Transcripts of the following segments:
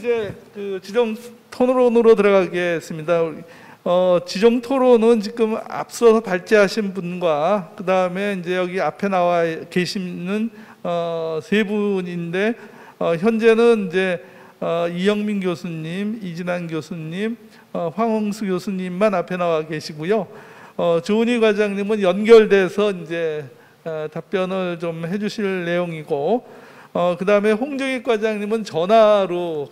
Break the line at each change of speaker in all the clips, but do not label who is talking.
이제 그 지정 토론으로 들어가겠습니다. 지정 토론은 지금 앞서 발제하신 분과 그 다음에 이제 여기 앞에 나와 계시는 세 분인데 현재는 이제 이영민 교수님, 이진환 교수님, 황홍수 교수님만 앞에 나와 계시고요. 조은희 과장님은 연결돼서 이제 답변을 좀 해주실 내용이고, 그 다음에 홍정익 과장님은 전화로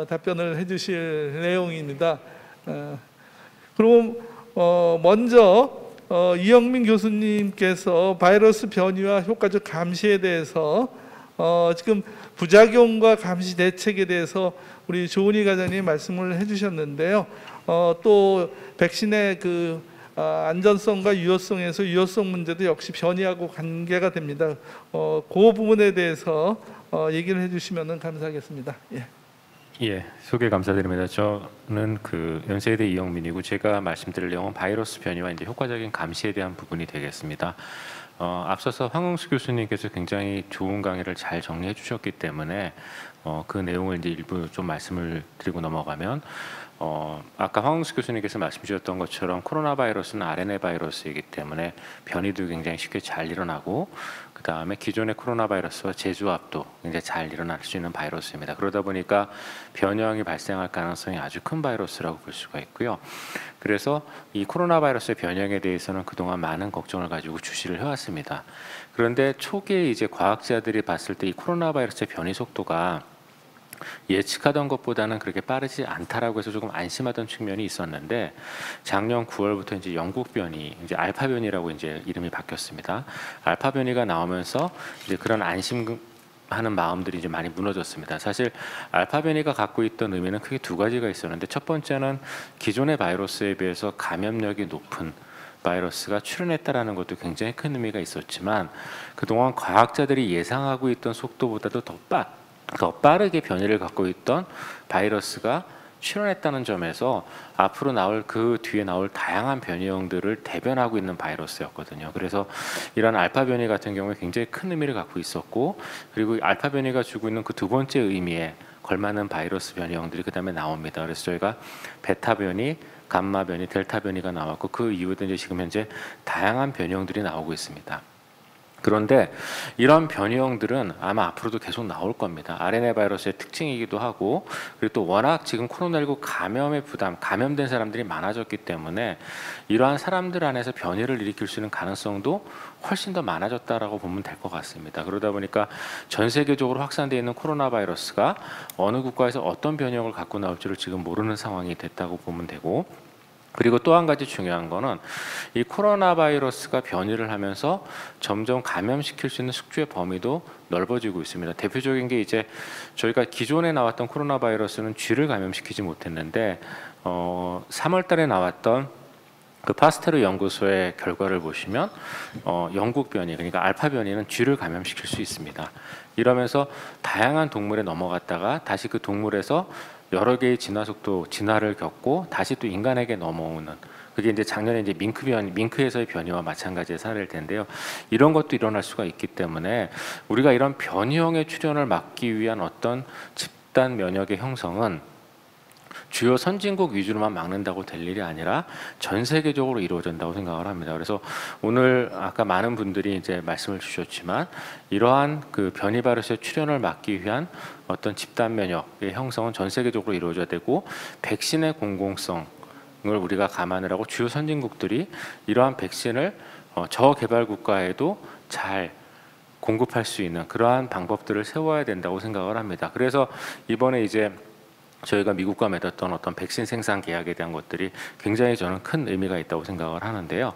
답변을 해주실 내용입니다. 그럼 먼저 이영민 교수님께서 바이러스 변이와 효과적 감시에 대해서 지금 부작용과 감시 대책에 대해서 우리 조은희 과장님 말씀을 해주셨는데요. 또 백신의 안전성과 유효성에서 유효성 문제도 역시 변이하고 관계가 됩니다. 그 부분에 대해서 얘기를 해주시면 감사하겠습니다.
예, 소개 감사드립니다. 저는 연세대 이영민이고 제가 말씀드릴 내용은 바이러스 변이와 이제 효과적인 감시에 대한 부분이 되겠습니다. 앞서서 황홍수 교수님께서 굉장히 좋은 강의를 잘 정리해 주셨기 때문에 그 내용을 이제 일부 좀 말씀을 드리고 넘어가면 아까 황홍수 교수님께서 말씀 주셨던 것처럼 코로나 바이러스는 RNA 바이러스이기 때문에 변이도 굉장히 쉽게 잘 일어나고 그 다음에 기존의 코로나 바이러스와 재조합도 굉장히 잘 일어날 수 있는 바이러스입니다. 그러다 보니까 변형이 발생할 가능성이 아주 큰 바이러스라고 볼 수가 있고요. 그래서 이 코로나 바이러스의 변형에 대해서는 그동안 많은 걱정을 가지고 주시를 해왔습니다. 그런데 초기에 이제 과학자들이 봤을 때 이 코로나 바이러스의 변이 속도가 예측하던 것보다는 그렇게 빠르지 않다라고 해서 조금 안심하던 측면이 있었는데 작년 9월부터 이제 영국 변이, 이제 알파 변이라고 이제 이름이 바뀌었습니다. 알파 변이가 나오면서 이제 그런 안심하는 마음들이 이제 많이 무너졌습니다. 사실 알파 변이가 갖고 있던 의미는 크게 두 가지가 있었는데 첫 번째는 기존의 바이러스에 비해서 감염력이 높은 바이러스가 출현했다라는 것도 굉장히 큰 의미가 있었지만 그동안 과학자들이 예상하고 있던 속도보다도 더 빠르게 변이를 갖고 있던 바이러스가 출현했다는 점에서 앞으로 나올 그 뒤에 나올 다양한 변이형들을 대변하고 있는 바이러스였거든요. 그래서 이런 알파 변이 같은 경우에 굉장히 큰 의미를 갖고 있었고 그리고 알파 변이가 주고 있는 그 두 번째 의미에 걸맞는 바이러스 변이형들이 그 다음에 나옵니다. 그래서 저희가 베타 변이, 감마 변이, 델타 변이가 나왔고 그 이후에도 이제 지금 현재 다양한 변이형들이 나오고 있습니다. 그런데 이런 변이형들은 아마 앞으로도 계속 나올 겁니다. RNA 바이러스의 특징이기도 하고 그리고 또 워낙 지금 코로나19 감염의 부담, 감염된 사람들이 많아졌기 때문에 이러한 사람들 안에서 변이를 일으킬 수 있는 가능성도 훨씬 더 많아졌다라고 보면 될 것 같습니다. 그러다 보니까 전 세계적으로 확산되어 있는 코로나 바이러스가 어느 국가에서 어떤 변이형을 갖고 나올지를 지금 모르는 상황이 됐다고 보면 되고 그리고 또 한 가지 중요한 거는 이 코로나 바이러스가 변이를 하면서 점점 감염시킬 수 있는 숙주의 범위도 넓어지고 있습니다. 대표적인 게 이제 저희가 기존에 나왔던 코로나 바이러스는 쥐를 감염시키지 못했는데 3월 달에 나왔던 그 파스테르 연구소의 결과를 보시면 영국 변이, 그러니까 알파 변이는 쥐를 감염시킬 수 있습니다. 이러면서 다양한 동물에 넘어갔다가 다시 그 동물에서 여러 개의 진화를 겪고 다시 또 인간에게 넘어오는 그게 이제 작년에 이제 밍크에서의 변이와 마찬가지의 사례일 텐데요. 이런 것도 일어날 수가 있기 때문에 우리가 이런 변이형의 출현을 막기 위한 어떤 집단 면역의 형성은 주요 선진국 위주로만 막는다고 될 일이 아니라 전 세계적으로 이루어진다고 생각을 합니다. 그래서 오늘 아까 많은 분들이 이제 말씀을 주셨지만 이러한 그 변이 바이러스의 출현을 막기 위한 어떤 집단 면역의 형성은 전 세계적으로 이루어져야 되고 백신의 공공성을 우리가 감안을 하고 주요 선진국들이 이러한 백신을 저개발 국가에도 잘 공급할 수 있는 그러한 방법들을 세워야 된다고 생각을 합니다. 그래서 이번에 이제 저희가 미국과 맺었던 어떤 백신 생산 계약에 대한 것들이 굉장히 저는 큰 의미가 있다고 생각을 하는데요.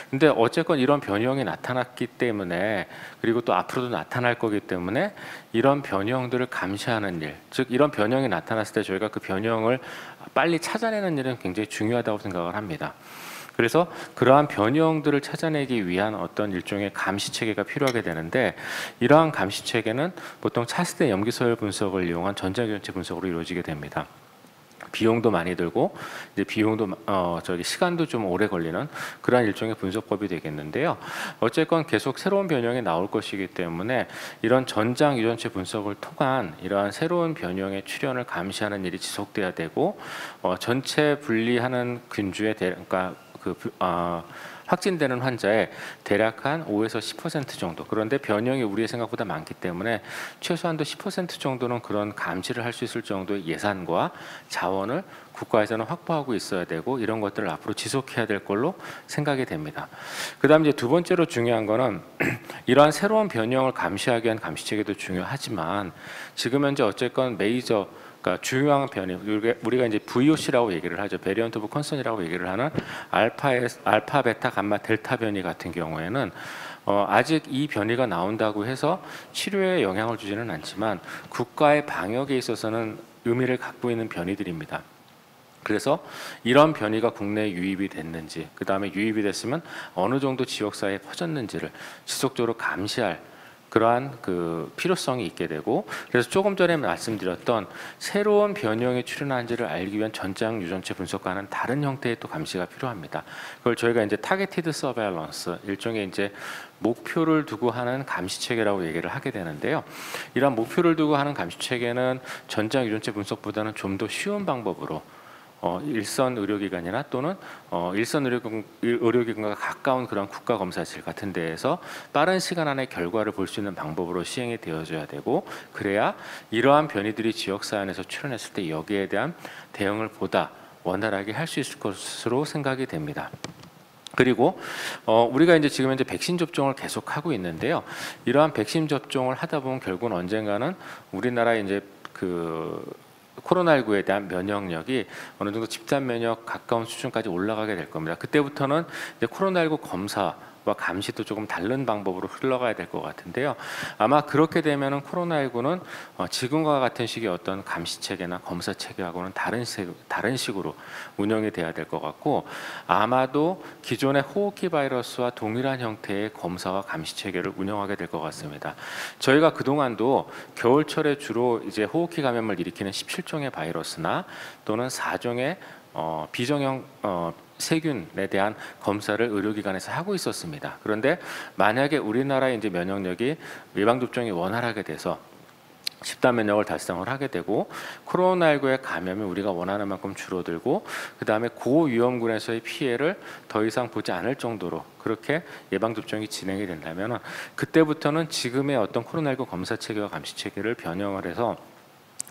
근데 어쨌건 이런 변이형이 나타났기 때문에 그리고 또 앞으로도 나타날 거기 때문에 이런 변이형들을 감시하는 일, 즉 이런 변이형이 나타났을 때 저희가 그 변이형을 빨리 찾아내는 일은 굉장히 중요하다고 생각을 합니다. 그래서 그러한 변이형들을 찾아내기 위한 어떤 일종의 감시 체계가 필요하게 되는데 이러한 감시 체계는 보통 차세대 염기 서열 분석을 이용한 전자기전체 분석으로 이루어지게 됩니다. 비용도 많이 들고 이제 비용도 시간도 좀 오래 걸리는 그러한 일종의 분석법이 되겠는데요. 어쨌건 계속 새로운 변형이 나올 것이기 때문에 이런 전장 유전체 분석을 통한 이러한 새로운 변형의 출현을 감시하는 일이 지속돼야 되고 전체 분리하는 균주의 그러니까 확진되는 환자의 대략 한 5에서 10% 정도. 그런데 변형이 우리의 생각보다 많기 때문에 최소한도 10% 정도는 그런 감시를 할 수 있을 정도의 예산과 자원을 국가에서는 확보하고 있어야 되고 이런 것들을 앞으로 지속해야 될 걸로 생각이 됩니다. 그다음 이제 두 번째로 중요한 거는 이러한 새로운 변형을 감시하기 위한 감시 체계도 중요하지만 지금 현재 어쨌건 그러니까 중요한 변이 우리가 이제 VOC라고 얘기를 하죠. 베리언트 오브 컨선이라고 얘기를 하는 알파, 베타, 감마, 델타 변이 같은 경우에는 아직 이 변이가 나온다고 해서 치료에 영향을 주지는 않지만 국가의 방역에 있어서는 의미를 갖고 있는 변이들입니다. 그래서 이런 변이가 국내에 유입이 됐는지, 그 다음에 유입이 됐으면 어느 정도 지역사회에 퍼졌는지를 지속적으로 감시할 그러한 그 필요성이 있게 되고, 그래서 조금 전에 말씀드렸던 새로운 변형이 출현한지를 알기 위한 전장 유전체 분석과는 다른 형태의 또 감시가 필요합니다. 그걸 저희가 이제 타겟티드 서베일런스, 일종의 이제 목표를 두고 하는 감시 체계라고 얘기를 하게 되는데요. 이러한 목표를 두고 하는 감시 체계는 전장 유전체 분석보다는 좀 더 쉬운 방법으로 일선 의료기관이나 또는 일선 의료기관과 가까운 그런 국가검사실 같은 데에서 빠른 시간 안에 결과를 볼 수 있는 방법으로 시행이 되어져야 되고, 그래야 이러한 변이들이 지역사회에서 출현했을 때 여기에 대한 대응을 보다 원활하게 할 수 있을 것으로 생각이 됩니다. 그리고 우리가 이제 지금 현재 백신 접종을 계속 하고 있는데요. 이러한 백신 접종을 하다 보면 결국은 언젠가는 우리나라의 이제 코로나19에 대한 면역력이 어느 정도 집단 면역 가까운 수준까지 올라가게 될 겁니다. 그때부터는 이제 코로나19 검사와 감시도 조금 다른 방법으로 흘러가야 될 것 같은데요. 아마 그렇게 되면은 코로나19는 지금과 같은 식의 어떤 감시 체계나 검사 체계하고는 다른 식으로 운영이 돼야 될 것 같고, 아마도 기존의 호흡기 바이러스와 동일한 형태의 검사와 감시 체계를 운영하게 될 것 같습니다. 저희가 그동안도 겨울철에 주로 이제 호흡기 감염을 일으키는 17종의 바이러스나 또는 4종의 비정형 세균에 대한 검사를 의료기관에서 하고 있었습니다. 그런데 만약에 우리나라의 이제 면역력이 예방접종이 원활하게 돼서 집단 면역을 달성을 하게 되고 코로나19의 감염이 우리가 원하는 만큼 줄어들고, 그 다음에 고위험군에서의 피해를 더 이상 보지 않을 정도로 그렇게 예방접종이 진행이 된다면, 그때부터는 지금의 어떤 코로나19 검사 체계와 감시 체계를 변형을 해서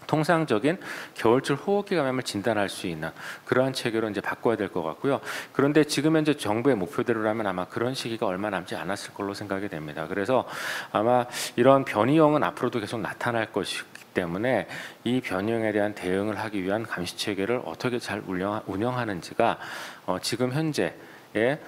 통상적인 겨울철 호흡기 감염을 진단할 수 있는 그러한 체계로 이제 바꿔야 될 것 같고요. 그런데 지금 현재 정부의 목표대로라면 아마 그런 시기가 얼마 남지 않았을 걸로 생각이 됩니다. 그래서 아마 이런 변이형은 앞으로도 계속 나타날 것이기 때문에 이 변이형에 대한 대응을 하기 위한 감시 체계를 어떻게 잘 운영하는지가 지금 현재의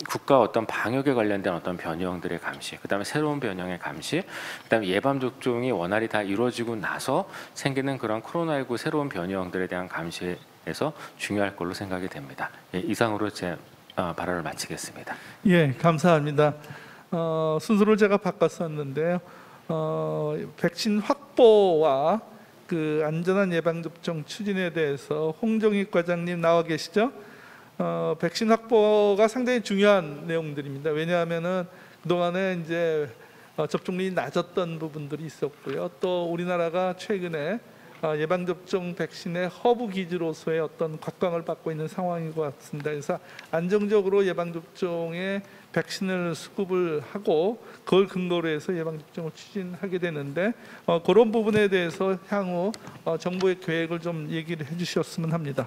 국가 어떤 방역에 관련된 어떤 변형들의 감시, 그다음에 새로운 변형의 감시, 그다음에 예방 접종이 원활히 다 이루어지고 나서 생기는 그런 코로나19 새로운 변형들에 대한 감시에서 중요할 걸로 생각이 됩니다. 예, 이상으로 제 발언을 마치겠습니다.
예, 감사합니다. 순서를 제가 바꿨었는데요. 백신 확보와 그 안전한 예방 접종 추진에 대해서 홍정익 과장님 나와 계시죠? 백신 확보가 상당히 중요한 내용들입니다. 왜냐하면은 그동안에 이제 접종률이 낮았던 부분들이 있었고요. 또 우리나라가 최근에 예방접종 백신의 허브 기지로서의 어떤 각광을 받고 있는 상황인 것 같습니다. 그래서 안정적으로 예방접종에 백신을 수급을 하고 그걸 근거로 해서 예방접종을 추진하게 되는데, 그런 부분에 대해서 향후 정부의 계획을 좀 얘기를 해주셨으면 합니다.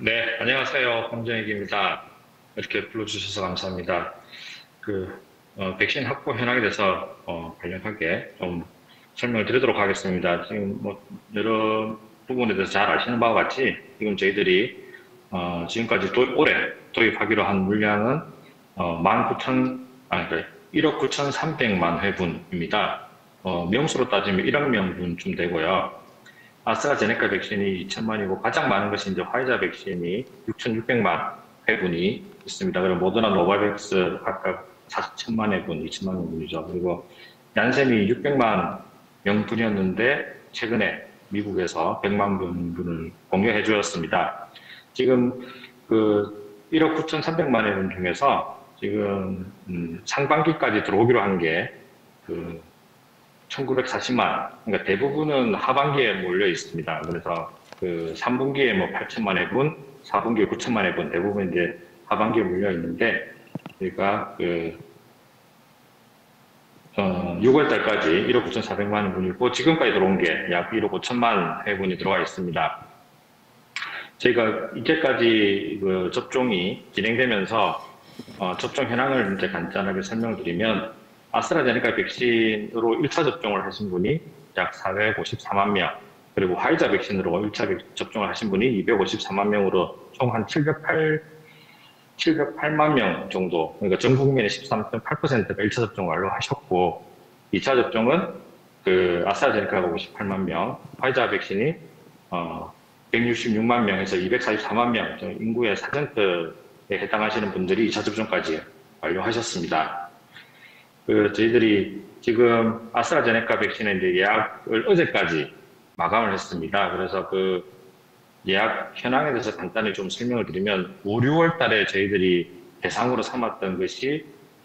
네, 안녕하세요. 홍정익입니다. 이렇게 불러주셔서 감사합니다. 백신 확보 현황에 대해서 관련하게 좀 설명을 드리도록 하겠습니다. 지금 여러 부분에 대해서 잘 아시는 바와 같이 지금 저희들이 지금까지 올해 도입하기로 한 물량은 1억 9,300만 회분입니다. 명수로 따지면 1억 명분쯤 되고요. 아스트라제네카 백신이 2천만이고 가장 많은 것이 이제 화이자 백신이 6,600만 회분이 있습니다. 그리고 모더나 노바백스 각각 4천만 회분, 2천만 회분이죠. 그리고 얀센이 600만 명분이었는데 최근에 미국에서 100만 분을 공개해 주었습니다. 지금 그 1억 9,300만여 분 중에서 지금 상반기까지 들어오기로 한 게 그 1940만, 그러니까 대부분은 하반기에 몰려 있습니다. 그래서 그 3분기에 뭐 8천만여 분, 4분기에 9천만여 분, 대부분 이제 하반기에 몰려 있는데, 저희가 그 6월 달까지 1억 9,400만 분이고, 지금까지 들어온 게 약 1억 5천만 회분이 들어와 있습니다. 저희가 이제까지 그 접종이 진행되면서 접종 현황을 이제 간단하게 설명드리면, 아스트라제네카 백신으로 1차 접종을 하신 분이 약 454만 명, 그리고 화이자 백신으로 1차 접종을 하신 분이 254만 명으로 총 한 708만 명 정도, 그러니까 전 국민의 13.8%가 1차 접종을 완료하셨고, 2차 접종은 그 아스트라제네카가 58만 명, 화이자 백신이 166만 명에서 244만 명, 인구의 4%에 해당하시는 분들이 2차 접종까지 완료하셨습니다. 그 저희들이 지금 아스트라제네카 백신의 이제 예약을 어제까지 마감을 했습니다. 그래서 그 예약 현황에 대해서 간단히 좀 설명을 드리면 5, 6월 달에 저희들이 대상으로 삼았던 것이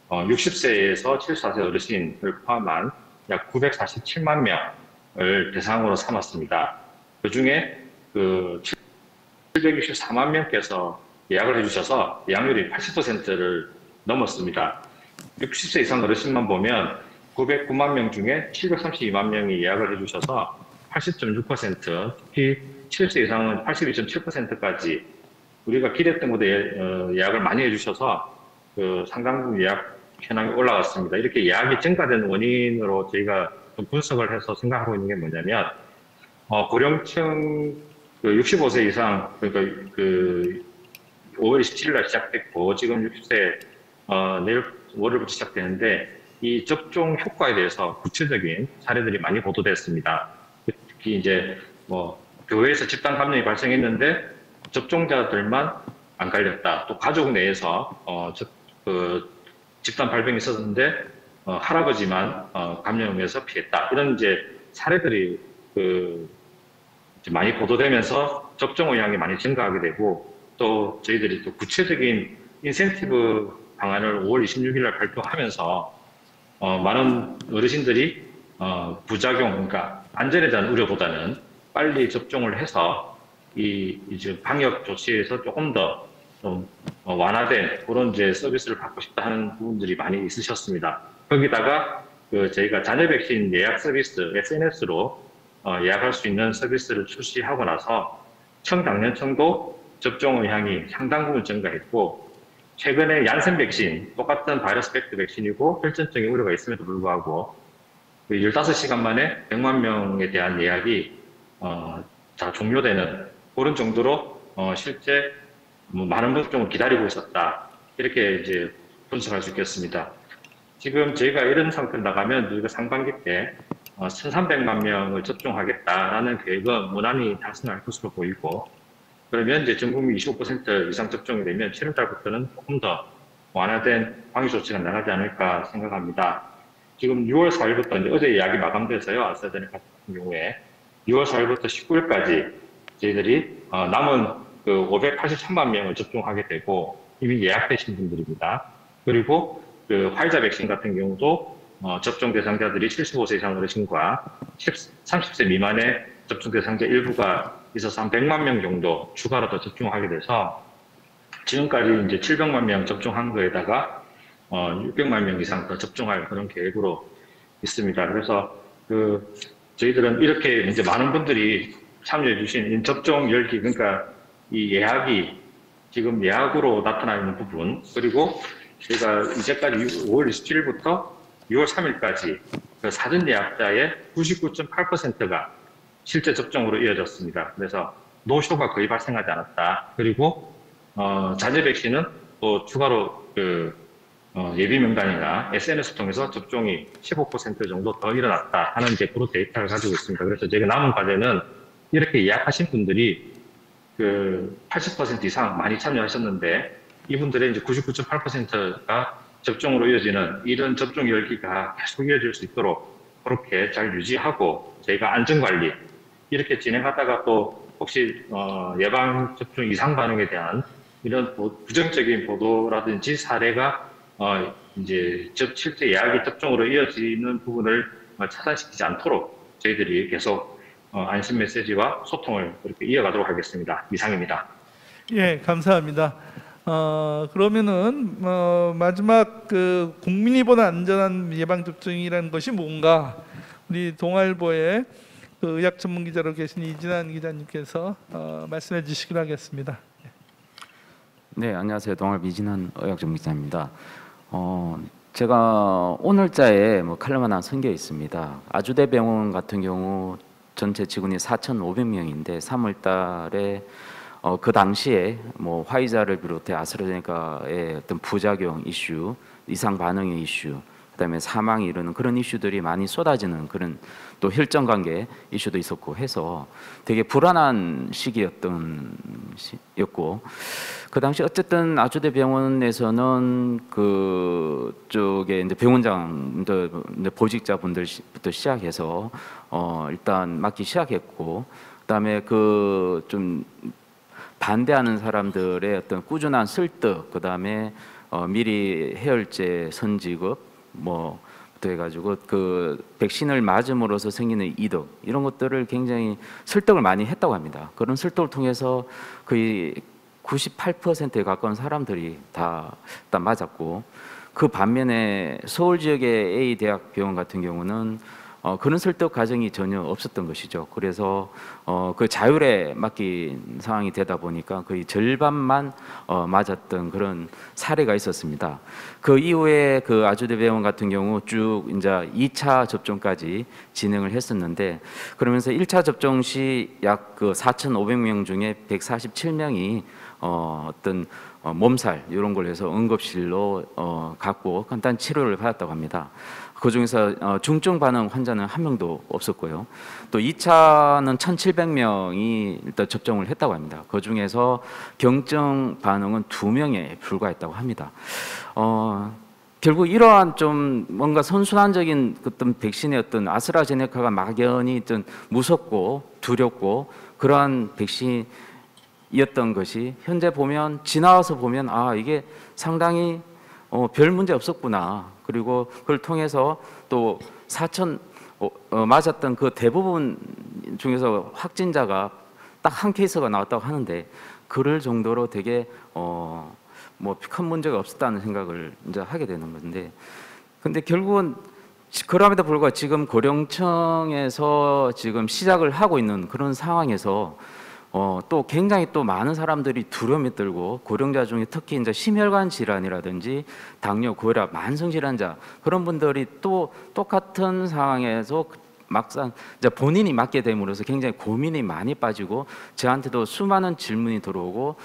60세에서 74세 어르신을 포함한 약 947만 명을 대상으로 삼았습니다. 그 중에 그 764만 명께서 예약을 해주셔서 예약률이 80%를 넘었습니다. 60세 이상 어르신만 보면 909만 명 중에 732만 명이 예약을 해주셔서 80.6%, 특히 70세 이상은 82.7%까지 우리가 기대했던 것보다 예약을 많이 해주셔서 그 상당 부분 예약 현황이 올라갔습니다. 이렇게 예약이 증가된 원인으로 저희가 좀 분석을 해서 생각하고 있는 게 뭐냐면, 고령층 65세 이상, 그러니까 그 5월 27일 날 시작됐고, 지금 60세, 내일 월요일부터 시작되는데, 이 접종 효과에 대해서 구체적인 사례들이 많이 보도됐습니다. 특히 이제 교회에서 집단 감염이 발생했는데, 접종자들만 안 걸렸다. 또 가족 내에서, 집단 발병이 있었는데, 할아버지만, 감염해서 피했다. 이런 이제 사례들이 이제 많이 보도되면서 접종 의향이 많이 증가하게 되고, 또 저희들이 또 구체적인 인센티브 방안을 5월 26일 날 발표하면서 많은 어르신들이 부작용, 그러니까 안전에 대한 우려보다는 빨리 접종을 해서 이제 방역 조치에서 조금 더 좀 완화된 그런 이제 서비스를 받고 싶다 하는 부분들이 많이 있으셨습니다. 거기다가 저희가 자녀 백신 예약 서비스 SNS로 예약할 수 있는 서비스를 출시하고 나서 청장년층도 접종 의향이 상당 부분 증가했고, 최근에 얀센 백신, 똑같은 바이러스 벡터 백신이고 혈전증의 우려가 있음에도 불구하고 15시간 만에 100만 명에 대한 예약이 다 종료되는 그런 정도로 실제 많은 접종을 기다리고 있었다. 이렇게 이제 분석할 수 있겠습니다. 지금 저희가 이런 상태로 나가면 우리가 상반기 때 1,300만 명을 접종하겠다라는 계획은 무난히 달성할 것으로 보이고, 그러면 이제 전 국민 25% 이상 접종이 되면 7월 달부터는 조금 더 완화된 방역 조치가 나가지 않을까 생각합니다. 지금 6월 4일부터 이제 어제 예약이 마감돼서요. 아스트라제네카 같은 경우에 6월 4일부터 19일까지 저희들이 남은 그 583만 명을 접종하게 되고, 이미 예약되신 분들입니다. 그리고 그 화이자 백신 같은 경우도 접종 대상자들이 75세 이상 어르신과 30세 미만의 접종 대상자 일부가 있어서 한 100만 명 정도 추가로 더 접종하게 돼서 지금까지 이제 700만 명 접종한 거에다가 600만 명 이상 더 접종할 그런 계획으로 있습니다. 그래서 저희들은 이렇게 이제 많은 분들이 참여해 주신 접종 열기, 그러니까 이 예약이 지금 예약으로 나타나 있는 부분, 그리고 저희가 이제까지 5월 27일부터 6월 3일까지 그 사전 예약자의 99.8%가 실제 접종으로 이어졌습니다. 그래서 노쇼가 거의 발생하지 않았다. 그리고 자녀 백신은 또 추가로 예비 명단이나 SNS 통해서 접종이 15% 정도 더 일어났다 하는 이제 그런 데이터를 가지고 있습니다. 그래서 저희가 남은 과제는 이렇게 예약하신 분들이 80% 이상 많이 참여하셨는데, 이분들의 이제 99.8%가 접종으로 이어지는 이런 접종 열기가 계속 이어질 수 있도록 그렇게 잘 유지하고 저희가 안전관리 이렇게 진행하다가 또 혹시 예방접종 이상 반응에 대한 이런 부정적인 보도라든지 사례가 이제 실제 예약이 접종으로 이어지는 부분을 차단시키지 않도록 저희들이 계속 안심 메시지와 소통을 그렇게 이어가도록 하겠습니다. 이상입니다.
예, 감사합니다. 그러면은 마지막 그 국민이 보는 안전한 예방 접종이라는 것이 뭔가 우리 동아일보의 그 의학 전문 기자로 계신 이진환 기자님께서 말씀해 주시기로 하겠습니다.
네, 안녕하세요. 동아일보 이진환 의학 전문 기자입니다. 제가 오늘자에 칼럼 하나 선게 있습니다. 아주대병원 같은 경우 전체 직원이 4,500명인데 3월달에 그 당시에 화이자를 비롯해 아스트라제네카의 어떤 부작용 이슈, 이상 반응의 이슈, 그다음에 사망이 이르는 그런 이슈들이 많이 쏟아지는 그런 또 혈전 관계 이슈도 있었고 해서 되게 불안한 시기였고 그 당시 어쨌든 아주대 병원에서는 그쪽에 이제 병원장 보직자분들부터 시작해서 일단 맡기 시작했고 그다음에 그 좀 반대하는 사람들의 어떤 꾸준한 설득, 그다음에 미리 해열제 선지급 부터 해가지고 그 백신을 맞음으로써 생기는 이득 이런 것들을 굉장히 설득을 많이 했다고 합니다. 그런 설득을 통해서 거의 98%에 가까운 사람들이 다 일단 맞았고 그 반면에 서울 지역의 A 대학 병원 같은 경우는 그런 설득 과정이 전혀 없었던 것이죠. 그래서 그 자율에 맡긴 상황이 되다 보니까 거의 절반만 맞았던 그런 사례가 있었습니다. 그 이후에 그 아주대병원 같은 경우 쭉 이제 2차 접종까지 진행을 했었는데 그러면서 1차 접종 시 약 그 4,500명 중에 147명이 어떤 몸살 이런 걸 해서 응급실로 갔고 간단 치료를 받았다고 합니다. 그 중에서 중증 반응 환자는 한 명도 없었고요. 또 2차는 1,700명이 일단 접종을 했다고 합니다. 그 중에서 경증 반응은 2명에 불과했다고 합니다. 결국 이러한 좀 뭔가 선순환적인 어떤 백신의 어떤 아스트라제네카가 막연히 좀 무섭고 두렵고 그러한 백신이었던 것이 현재 보면 지나와서 보면 이게 상당히 별 문제 없었구나. 그리고 그걸 통해서 또 4천 맞았던 그 대부분 중에서 확진자가 딱 한 케이스가 나왔다고 하는데 그럴 정도로 되게 큰 문제가 없었다는 생각을 이제 하게 되는 건데 근데 결국은 그럼에도 불구하고 지금 고령층에서 지금 시작을 하고 있는 그런 상황에서 또 굉장히 또 많은 사람들이 두려움이 들고 고령자 중에 특히 이제 심혈관 질환이라든지 당뇨, 고혈압, 만성 질환자 그런 분들이 또 똑같은 상황에서 막상 이제 본인이 맞게 됨으로써 굉장히 고민이 많이 빠지고 저한테도 수많은 질문이 들어오고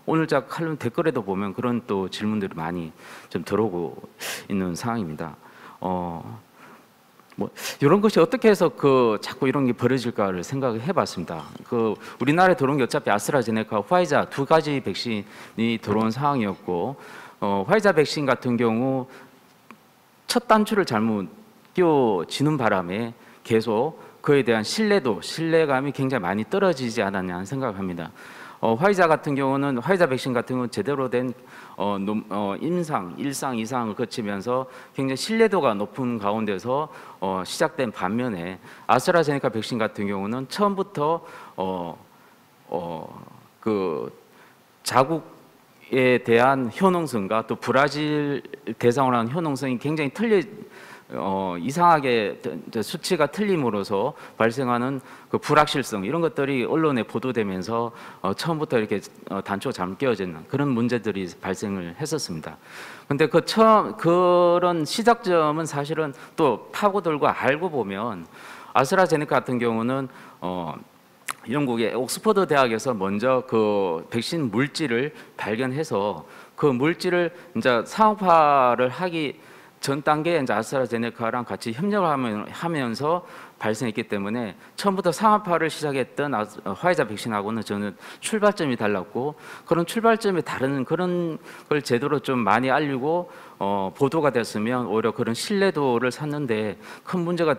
오늘자 칼럼 댓글에도 보면 그런 또 질문들이 많이 좀 들어오고 있는 상황입니다. 이런 것이 어떻게 해서 자꾸 이런 게 벌어질까를 생각을 해봤습니다. 우리나라에 들어온 게 어차피 아스트라제네카, 화이자 두 가지 백신이 들어온 상황이었고, 화이자 백신 같은 경우 첫 단추를 잘못 끼워지는 바람에 계속 그에 대한 신뢰감이 굉장히 많이 떨어지지 않았냐 하는 생각을 합니다. 화이자 같은 경우는 화이자 백신 같은 경우는 제대로 된 임상 1상 2상을 거치면서 굉장히 신뢰도가 높은 가운데서 시작된 반면에 아스트라제네카 백신 같은 경우는 처음부터 그 자국에 대한 효능성과 또 브라질 대상으로 한 효능성이 굉장히 이상하게 수치가 틀림으로써 발생하는 그 불확실성 이런 것들이 언론에 보도되면서 처음부터 이렇게 단초가 잘못 끼워지는 그런 문제들이 발생을 했었습니다. 근데 그런 시작점은 사실은 또 파고들고 알고 보면 아스트라제네카 같은 경우는 영국의 옥스퍼드 대학에서 먼저 그 백신 물질을 발견해서 그 물질을 이제 상업화를 하기 전 단계에 이제 아스트라제네카랑 같이 협력을 하면서 발생했기 때문에 처음부터 상업화를 시작했던 화이자 백신하고는 저는 출발점이 달랐고, 그런 출발점이 다른 그런 걸 제대로 좀 많이 알리고 보도가 됐으면 오히려 그런 신뢰도를 쌓는데 큰 문제가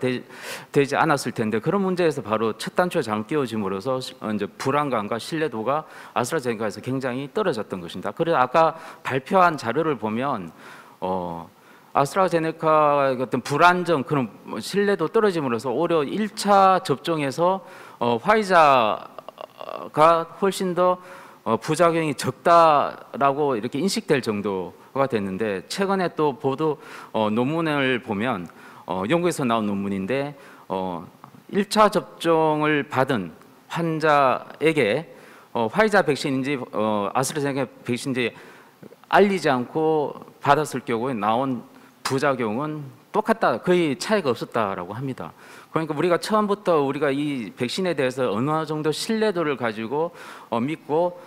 되지 않았을 텐데, 그런 문제에서 바로 첫 단추에 잘못 끼워짐으로써 이제 불안감과 신뢰도가 아스트라제네카에서 굉장히 떨어졌던 것입니다. 그래서 아까 발표한 자료를 보면 아스트라제네카의 어떤 불안정, 그런 신뢰도 떨어짐으로써 오히려 1차 접종에서 화이자가 훨씬 더 부작용이 적다라고 이렇게 인식될 정도가 됐는데, 최근에 또 보도 논문을 보면 영국에서 나온 논문인데 1차 접종을 받은 환자에게 화이자 백신인지 아스트라제네카 백신인지 알리지 않고 받았을 경우에 나온 부작용은 똑같다, 거의 차이가 없었다라고 합니다. 그러니까 우리가 처음부터 우리가 이 백신에 대해서 어느 정도 신뢰도를 가지고 믿고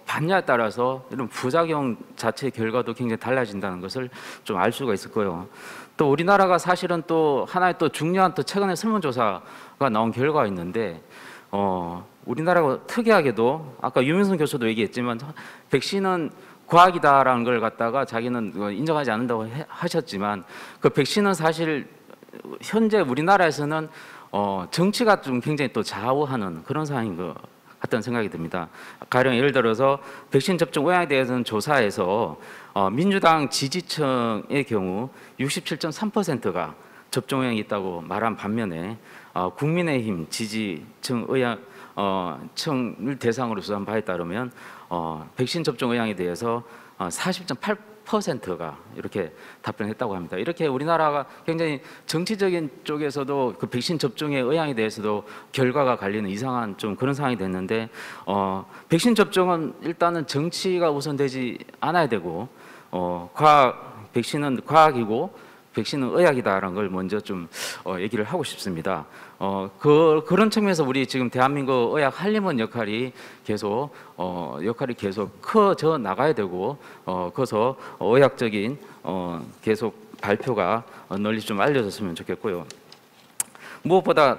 받냐에 따라서 이런 부작용 자체의 결과도 굉장히 달라진다는 것을 좀 알 수가 있을 거예요. 또 우리나라가 사실은 또 하나의 또 중요한 또 최근에 설문조사가 나온 결과가 있는데 우리나라가 특이하게도 아까 유민선 교수도 얘기했지만 백신은 과학이다라는 걸 갖다가 자기는 인정하지 않는다고 하셨지만, 그 백신은 사실 현재 우리나라에서는 정치가 좀 굉장히 또 좌우하는 그런 상황인 것 같다는 생각이 듭니다. 가령 예를 들어서 백신 접종 의향에 대해서는 조사에서 민주당 지지층의 경우 67.3%가 접종 의향이 있다고 말한 반면에 국민의힘 지지층 층을 대상으로 조사한 바에 따르면 백신 접종 의향에 대해서 40.8%가 이렇게 답변했다고 합니다. 이렇게 우리나라가 굉장히 정치적인 쪽에서도 그 백신 접종의 의향에 대해서도 결과가 갈리는 이상한 좀 그런 상황이 됐는데, 백신 접종은 일단은 정치가 우선되지 않아야 되고 백신은 과학이고 백신은 의학이다라는 걸 먼저 좀 얘기를 하고 싶습니다. 그런 측면에서 우리 지금 대한민국 의학 한림원 역할이 계속 커져 나가야 되고, 그래서 의학적인 계속 발표가 널리 좀 알려졌으면 좋겠고요. 무엇보다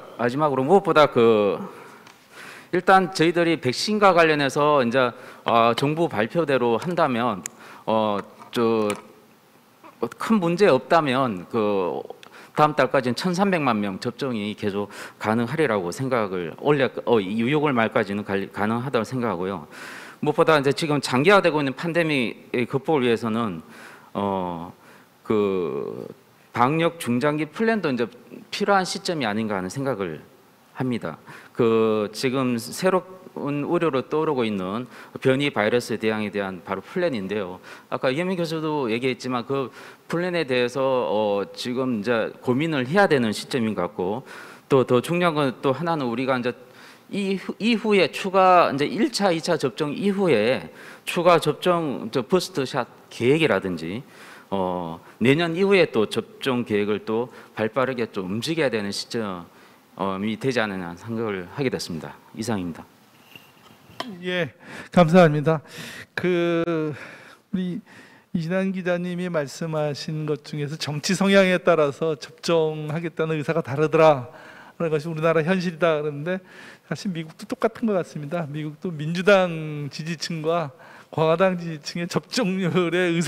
일단 저희들이 백신과 관련해서 이제 정부 발표대로 한다면 큰 문제 없다면 다음 달까지는 1,300만 명 접종이 계속 가능하리라고 생각을 6월 말까지는 가능하다고 생각하고요. 무엇보다 이제 지금 장기화되고 있는 팬데믹 극복을 위해서는 방역 중장기 플랜도 이제 필요한 시점이 아닌가 하는 생각을 합니다. 지금 새로운 우려로 떠오르고 있는 변이 바이러스 대응에 대한 바로 플랜인데요. 아까 이현민 교수도 얘기했지만 그 플랜에 대해서 지금 이제 고민을 해야 되는 시점인 것 같고, 또 더 중요한 건 또 하나는 우리가 이제 이후에 추가 이제 1차, 2차 접종 이후에 추가 접종 부스트샷 계획이라든지 내년 이후에 또 접종 계획을 또 발빠르게 좀 움직여야 되는 시점이 되지 않느냐 생각을 하게 됐습니다. 이상입니다.
예, 감사합니다. 우리 이진환 기자님이 말씀하신 것 중에서 정치 성향에 따라서 접종하겠다는 의사가 다르더라라는 것이 우리나라 현실이다 그러는데, 사실 미국도 똑같은 것 같습니다. 미국도 민주당 지지층과 공화당 지지층의 접종률의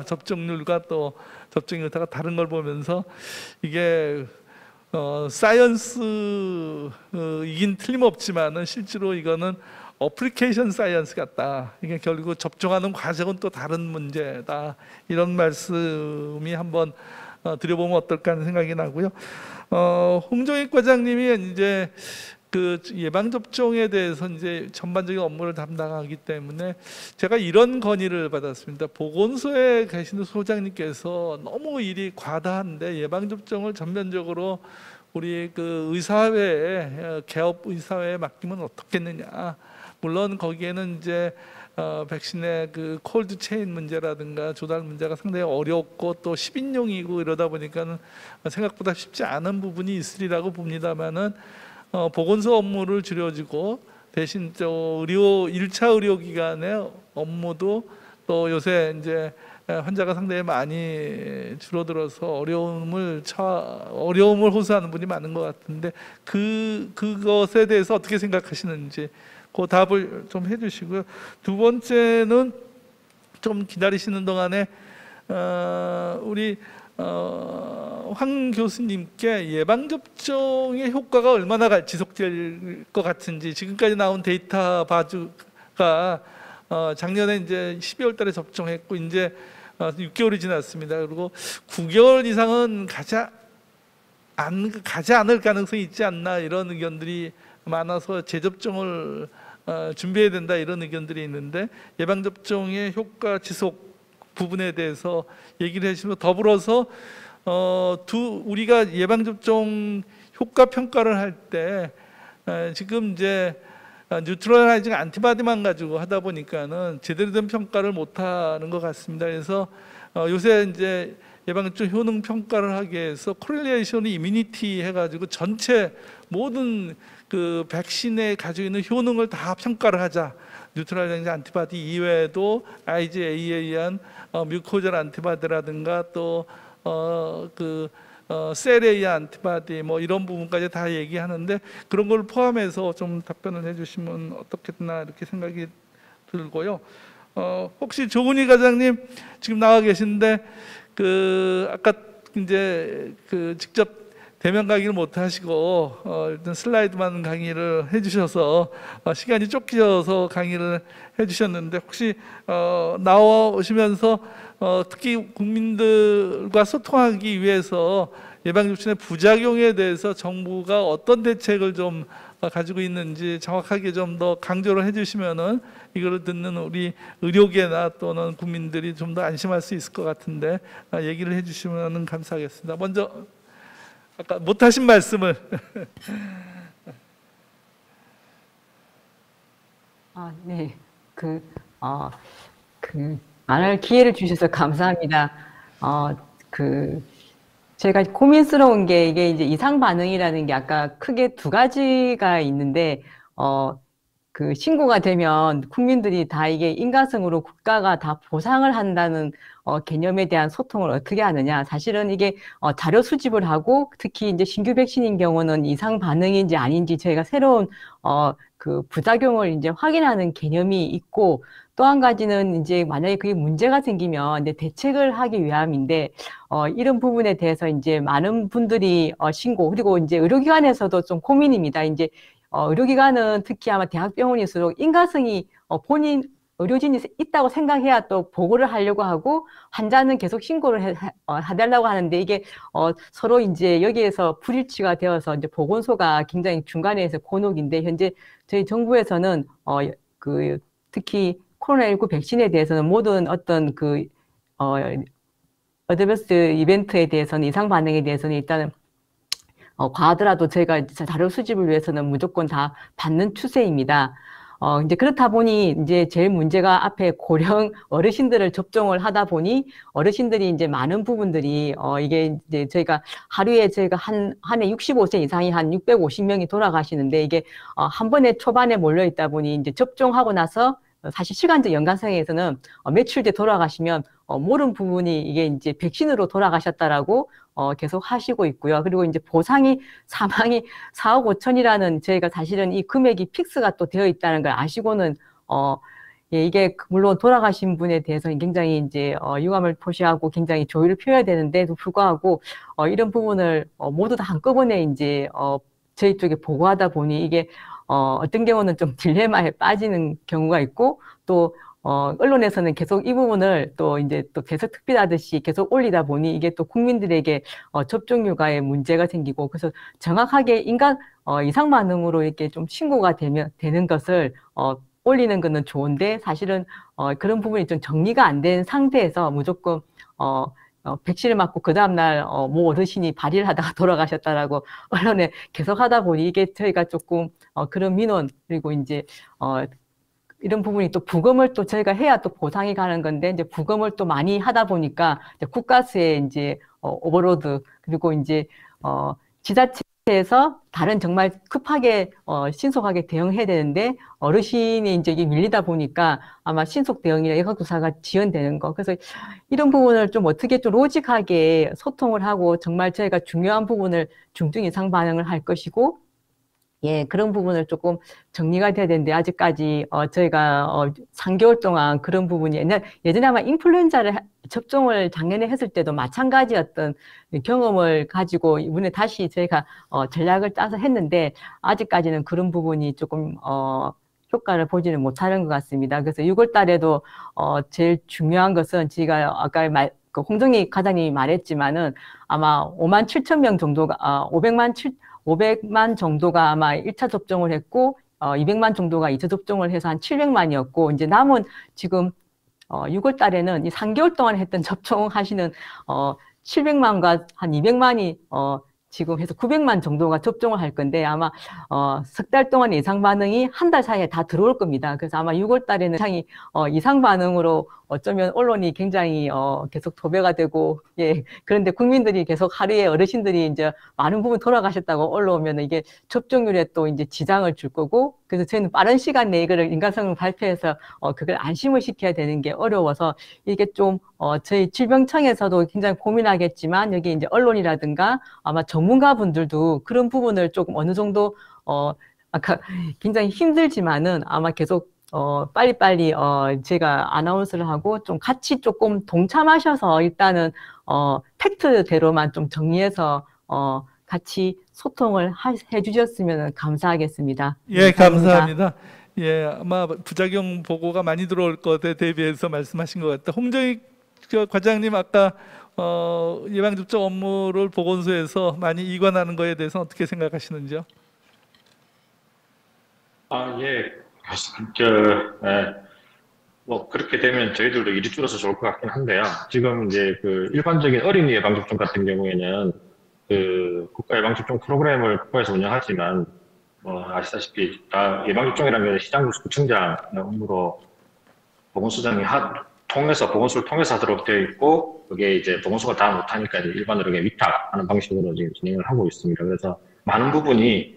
접종률과 또 접종 의사가 다른 걸 보면서 이게 사이언스이긴 틀림없지만은 실제로 이거는 어플리케이션 사이언스 같다. 이게 결국 접종하는 과정은 또 다른 문제다. 이런 말씀이 한번 드려보면 어떨까 하는 생각이 나고요. 홍정익 과장님이 이제 예방 접종에 대해서 이제 전반적인 업무를 담당하기 때문에 제가 이런 건의를 받았습니다. 보건소에 계시는 소장님께서 너무 일이 과다한데 예방 접종을 전면적으로 우리 의사회에, 개업 의사회에 맡기면 어떻겠느냐. 물론 거기에는 이제 백신의 콜드 체인 문제라든가 조달 문제가 상당히 어렵고 또 10인용이고 이러다 보니까는 생각보다 쉽지 않은 부분이 있으리라고 봅니다만은 보건소 업무를 줄여주고 대신 1차 의료기관의 업무도 또 요새 이제 환자가 상당히 많이 줄어들어서 어려움을 호소하는 분이 많은 것 같은데 그것에 대해서 어떻게 생각하시는지 그 답을 좀 해주시고요. 두 번째는 좀 기다리시는 동안에 우리 황 교수님께 예방접종의 효과가 얼마나 지속될 것 같은지, 지금까지 나온 데이터 봐주가 작년에 이제 12월 달에 접종했고 이제 6개월이 지났습니다. 그리고 9개월 이상은 가지 않을 가능성이 있지 않나, 이런 의견들이 많아서 재접종을 준비해야 된다, 이런 의견들이 있는데, 예방접종의 효과 지속 부분에 대해서 얘기를 해주시고, 더불어서 우리가 예방접종 효과 평가를 할 때 지금 이제 뉴트럴라이징 안티바디만 가지고 하다 보니까는 제대로 된 평가를 못하는 것 같습니다. 그래서 요새 이제 예방접종 효능 평가를 하기 위해서 코릴레이션 이뮤니티 해가지고 전체 모든 그 백신에 가지고 있는 효능을 다 평가를 하자. 뉴트럴라이징 안티바디 이외에도 IgA에 의한 뮤코절 안티바디라든가 또 셀에 의한 안티바디 뭐 이런 부분까지 다 얘기하는데, 그런 걸 포함해서 좀 답변을 해주시면 어떻겠나 이렇게 생각이 들고요. 혹시 조은희 과장님 지금 나와 계신데 아까 이제 직접 대면 강의를 못 하시고 일단 슬라이드만 강의를 해주셔서 시간이 쫓겨서 강의를 해주셨는데, 혹시 나오시면서 특히 국민들과 소통하기 위해서 예방접종의 부작용에 대해서 정부가 어떤 대책을 좀 가지고 있는지 정확하게 좀 더 강조를 해주시면은 이거를 듣는 우리 의료계나 또는 국민들이 좀 더 안심할 수 있을 것 같은데 얘기를 해주시면 감사하겠습니다. 먼저 아까 못하신 말씀을.
네. 말할 기회를 주셔서 감사합니다. 제가 고민스러운 게 이게 이제 이상 반응이라는 게 아까 크게 두 가지가 있는데, 신고가 되면 국민들이 다 이게 인과성으로 국가가 다 보상을 한다는 개념에 대한 소통을 어떻게 하느냐. 사실은 이게 자료 수집을 하고, 특히 이제 신규 백신인 경우는 이상 반응인지 아닌지 저희가 새로운 부작용을 이제 확인하는 개념이 있고, 또 한 가지는 이제 만약에 그게 문제가 생기면 이제 대책을 하기 위함인데, 이런 부분에 대해서 이제 많은 분들이 신고, 그리고 이제 의료기관에서도 좀 고민입니다. 이제 의료기관은 특히 아마 대학병원일수록 인과성이 본인 의료진이 있다고 생각해야 또 보고를 하려고 하고, 환자는 계속 신고를 해달라고 하는데, 이게 서로 이제 여기에서 불일치가 되어서 이제 보건소가 굉장히 중간에서 곤혹인데, 현재 저희 정부에서는 특히 코로나19 백신에 대해서는 모든 어떤 어드버스 이벤트에 대해서는, 이상 반응에 대해서는 일단은 과하더라도 저희가 자료 수집을 위해서는 무조건 다 받는 추세입니다. 이제 그렇다 보니 이제 제일 문제가 앞에 고령 어르신들을 접종을 하다 보니 어르신들이 이제 많은 부분들이 이게 이제 저희가 하루에 저희가 한 해 65세 이상이 한 650명이 돌아가시는데, 이게 한 번에 초반에 몰려 있다 보니 이제 접종하고 나서 사실 시간적 연관성에서는 며칠 뒤에 돌아가시면 모르는 부분이 이게 이제 백신으로 돌아가셨다라고 계속 하시고 있고요. 그리고 이제 보상이 사망이 4억 5천이라는 저희가 사실은 이 금액이 픽스가 또 되어 있다는 걸 아시고는 예, 이게 물론 돌아가신 분에 대해서는 굉장히 이제 유감을 표시하고 굉장히 조의를 표해야 되는데도 불구하고 이런 부분을 모두 다 한꺼번에 이제 저희 쪽에 보고하다 보니 이게 어떤 경우는 좀 딜레마에 빠지는 경우가 있고, 또 언론에서는 계속 이 부분을 또 이제 또 계속 특비하듯이 계속 올리다 보니 이게 또 국민들에게 접종률과의 문제가 생기고, 그래서 정확하게 이상 반응으로 이렇게 좀 신고가 되는 것을 올리는 것은 좋은데, 사실은 그런 부분이 좀 정리가 안 된 상태에서 무조건 백신을 맞고 그 다음날 모 어르신이 발의를 하다가 돌아가셨다라고 언론에 계속 하다 보니 이게 저희가 조금 그런 민원, 그리고 이제 이런 부분이 또 부검을 또 저희가 해야 또 보상이 가는 건데, 이제 부검을 또 많이 하다 보니까 이제 국가수에 이제 오버로드, 그리고 이제 지자체 에서 다른 정말 급하게 신속하게 대응해야 되는데 어르신이 이제 이게 밀리다 보니까 아마 신속 대응이나 예각조사가 지연되는 거. 그래서 이런 부분을 좀 어떻게 좀 로직하게 소통을 하고 정말 저희가 중요한 부분을 중증 이상 반응을 할 것이고 예, 그런 부분을 조금 정리가 돼야 되는데 아직까지 저희가 3개월 동안 그런 부분이 예전에 아마 인플루엔자를 접종을 작년에 했을 때도 마찬가지였던 경험을 가지고 이번에 다시 저희가 전략을 짜서 했는데 아직까지는 그런 부분이 조금 효과를 보지는 못하는 것 같습니다. 그래서 6월 달에도 제일 중요한 것은 제가 아까 그 홍정희 과장님이 말했지만은 아마 5만 7천 명 정도가 500만 정도가 아마 1차 접종을 했고 200만 정도가 2차 접종을 해서 한 700만이었고 이제 남은 지금 6월 달에는 이 3개월 동안 했던 접종하시는 700만과 한 200만이 지금 해서 900만 정도가 접종을 할 건데 아마 석 달 동안 이상 반응이 한 달 사이에 다 들어올 겁니다. 그래서 아마 6월 달에는 이상이 이상 반응으로 어쩌면 언론이 굉장히 계속 도배가 되고 예 그런데 국민들이 계속 하루에 어르신들이 이제 많은 부분 돌아가셨다고 올라오면 이게 접종률에 또 이제 지장을 줄 거고 그래서 저희는 빠른 시간 내에 이거를 인과성을 발표해서 그걸 안심을 시켜야 되는 게 어려워서 이게 좀 저희 질병청에서도 굉장히 고민하겠지만 여기 이제 언론이라든가 아마 전문가분들도 그런 부분을 조금 어느 정도 아까 굉장히 힘들지만은 아마 계속 빨리빨리 제가 아나운서를 하고 좀 같이 조금 동참하셔서 일단은 팩트대로만 좀 정리해서 같이 소통을 해주셨으면 감사하겠습니다.
예, 감사합니다. 예, 아마 부작용 보고가 많이 들어올 것에 대비해서 말씀하신 것 같다. 홍정희 과장님 아까 예방접종 업무를 보건소에서 많이 이관하는 거에 대해서 어떻게 생각하시는지요?
예. 뭐 그렇게 되면 저희들도 일이 줄어서 좋을 것 같긴 한데요. 지금 이제 그 일반적인 어린이 예방접종 같은 경우에는 그 국가 예방접종 프로그램을 국가에서 운영하지만 아시다시피 다 예방접종이라는 게 시장구청장 업무로 보건소장이 보건소를 통해서 하도록 되어 있고 그게 이제 보건소가 다 못하니까 이제 일반 의료계 위탁하는 방식으로 지금 진행을 하고 있습니다. 그래서 많은 부분이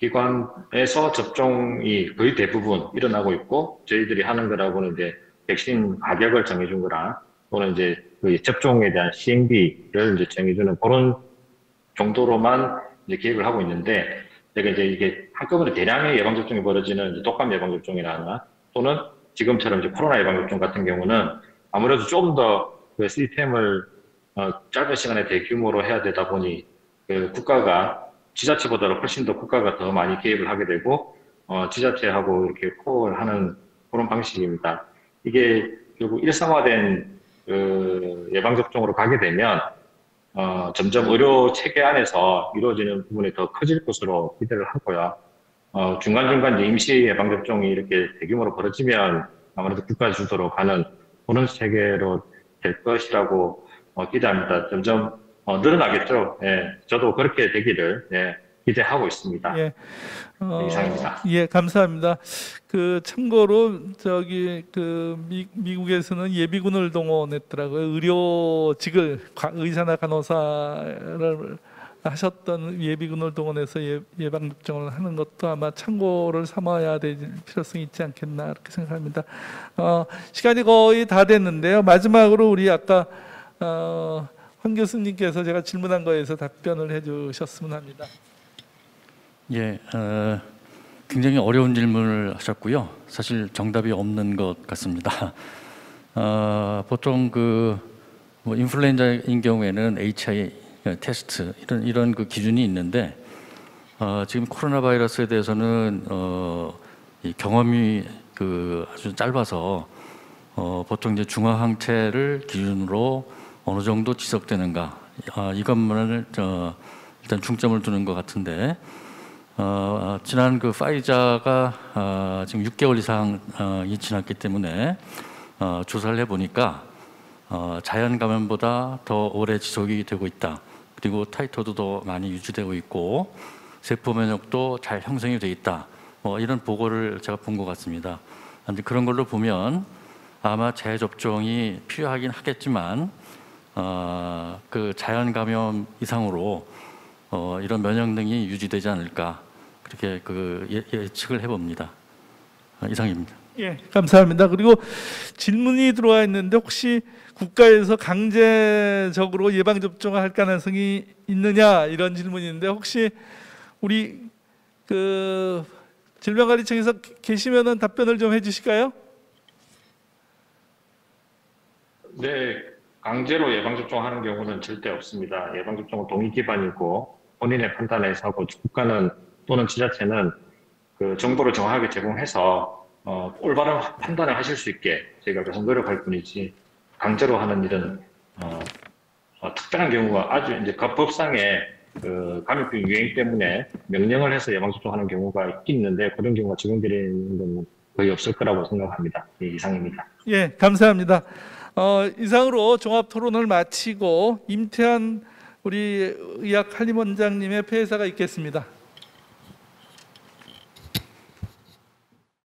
의료기관에서 접종이 거의 대부분 일어나고 있고 저희들이 하는 거라고는 이제 백신 가격을 정해준 거랑 또는 이제 그 접종에 대한 시행비를 이제 정해주는 그런 정도로만 이제 계획을 하고 있는데 제가 이제 이게 한꺼번에 대량의 예방접종이 벌어지는 이제 독감 예방접종이나 또는 지금처럼 이제 코로나 예방접종 같은 경우는 아무래도 좀 더 그 시스템을 짧은 시간에 대규모로 해야 되다 보니 그 국가가 지자체보다 훨씬 더 국가가 더 많이 개입을 하게 되고 지자체하고 이렇게 코어를 하는 그런 방식입니다. 이게 결국 일상화된 그 예방접종으로 가게 되면 점점 의료 체계 안에서 이루어지는 부분이 더 커질 것으로 기대를 하고요. 중간중간 임시 예방접종이 이렇게 대규모로 벌어지면 아무래도 국가 주도로 가는 그런 체계로 될 것이라고 기대합니다. 점점 늘어나겠죠. 예, 저도 그렇게 되기를 기대하고 있습니다.
예,
이상입니다.
예, 감사합니다. 그 참고로 저기 그 미국에서는 예비군을 동원했더라고요. 의료직을 의사나 간호사를 하셨던 예비군을 동원해서 예방접종을 하는 것도 아마 참고를 삼아야 될 필요성이 있지 않겠나 이렇게 생각합니다. 시간이 거의 다 됐는데요. 마지막으로 우리 아까 황 교수님께서 제가 질문한 거에서 답변을 해주셨으면 합니다.
예, 굉장히 어려운 질문을 하셨고요. 사실 정답이 없는 것 같습니다. 보통 뭐 인플루엔자인 경우에는 HI 테스트 이런 그 기준이 있는데 지금 코로나 바이러스에 대해서는 이 경험이 아주 짧아서 보통 이제 중화 항체를 기준으로 어느 정도 지속되는가 이것만을 일단 중점을 두는 것 같은데 지난 그 파이자가 지금 6개월 이상이 지났기 때문에 조사를 해보니까 자연 감염보다 더 오래 지속이 되고 있다. 그리고 타이터도 더 많이 유지되고 있고 세포 면역도 잘 형성이 돼 있다. 이런 보고를 제가 본 것 같습니다. 그런 걸로 보면 아마 재접종이 필요하긴 하겠지만 그 자연 감염 이상으로 이런 면역력이 유지되지 않을까 그렇게 예측을 해봅니다. 이상입니다.
예, 감사합니다. 그리고 질문이 들어와 있는데 혹시 국가에서 강제적으로 예방 접종을 할 가능성이 있느냐 이런 질문인데 혹시 우리 그 질병관리청에서 계시면은 답변을 좀 해주실까요?
네, 강제로 예방접종하는 경우는 절대 없습니다. 예방접종은 동의 기반이고 본인의 판단에서 하고 국가는 또는 지자체는 그 정보를 정확하게 제공해서 올바른 판단을 하실 수 있게 저희가 계속 노력할 뿐이지 강제로 하는 일은 특별한 경우가 아주 이제 법상에 그 감염병 유행 때문에 명령을 해서 예방접종하는 경우가 있는데 그런 경우가 적용되는 건 거의 없을 거라고 생각합니다. 예, 이상입니다.
예, 감사합니다. 이상으로 종합 토론을 마치고 임태한 우리 의학 한림원장님의 폐회사가 있겠습니다.